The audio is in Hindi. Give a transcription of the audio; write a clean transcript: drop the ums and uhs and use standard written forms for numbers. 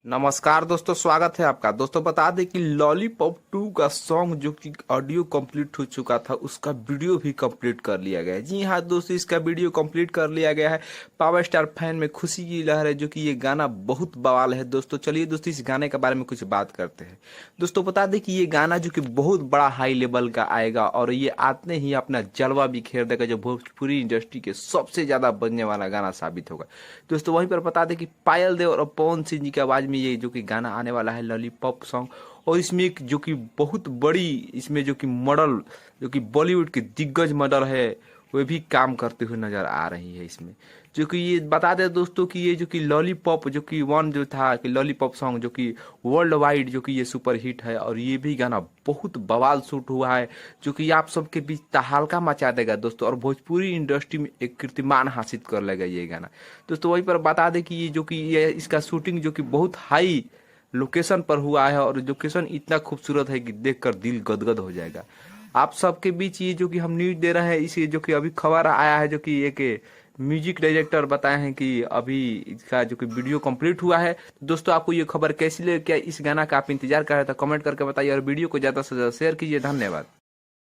नमस्कार दोस्तों, स्वागत है आपका। दोस्तों बता दें कि लॉलीपॉप 2 का सॉन्ग जो कि ऑडियो कंप्लीट हो चुका था, उसका वीडियो भी कंप्लीट कर लिया गया है। जी हाँ दोस्तों, इसका वीडियो कंप्लीट कर लिया गया है। पावर स्टार फैन में खुशी की लहर है, जो कि ये गाना बहुत बवाल है। दोस्तों चलिए दोस्तों, इस गाने के बारे में कुछ बात करते हैं। दोस्तों बता दें कि ये गाना जो कि बहुत बड़ा हाई लेवल का आएगा और ये आते ही अपना जलवा बिखेर देगा, जो भोजपुरी इंडस्ट्री के सबसे ज्यादा बजने वाला गाना साबित होगा। दोस्तों वहीं पर बता दें कि पायल देव और पवन सिंह जी की आवाज में ये जो कि गाना आने वाला है, लॉलीपॉप सॉन्ग। और इसमें एक जो कि बहुत बड़ी, इसमें जो कि मॉडल, जो कि बॉलीवुड की दिग्गज मॉडल है, वे भी काम करते हुए नजर आ रही है इसमें। जो कि ये बता दें दोस्तों कि ये जो कि लॉलीपॉप जो कि वन जो था कि लॉलीपॉप सॉन्ग जो कि वर्ल्ड वाइड जो कि ये सुपर हिट है, और ये भी गाना बहुत बवाल शूट हुआ है, जो कि आप सबके बीच तहलका मचा देगा दोस्तों, और भोजपुरी इंडस्ट्री में एक कीर्तिमान हासिल कर लेगा ये गाना। दोस्तों वहीं पर बता दें कि ये जो कि ये इसका शूटिंग जो कि बहुत हाई लोकेशन पर हुआ है, और लोकेशन इतना खूबसूरत है कि देखकर दिल गदगद हो जाएगा। आप सबके बीच ये जो कि हम न्यूज दे रहे हैं, इसे जो कि अभी खबर आया है, जो कि एक म्यूजिक डायरेक्टर बताए हैं कि अभी इसका जो कि वीडियो कंप्लीट हुआ है। तो दोस्तों आपको ये खबर कैसी लगी? क्या इस गाना का आप इंतजार कर रहे थे? कमेंट करके बताइए, और वीडियो को ज़्यादा से ज़्यादा शेयर कीजिए। धन्यवाद।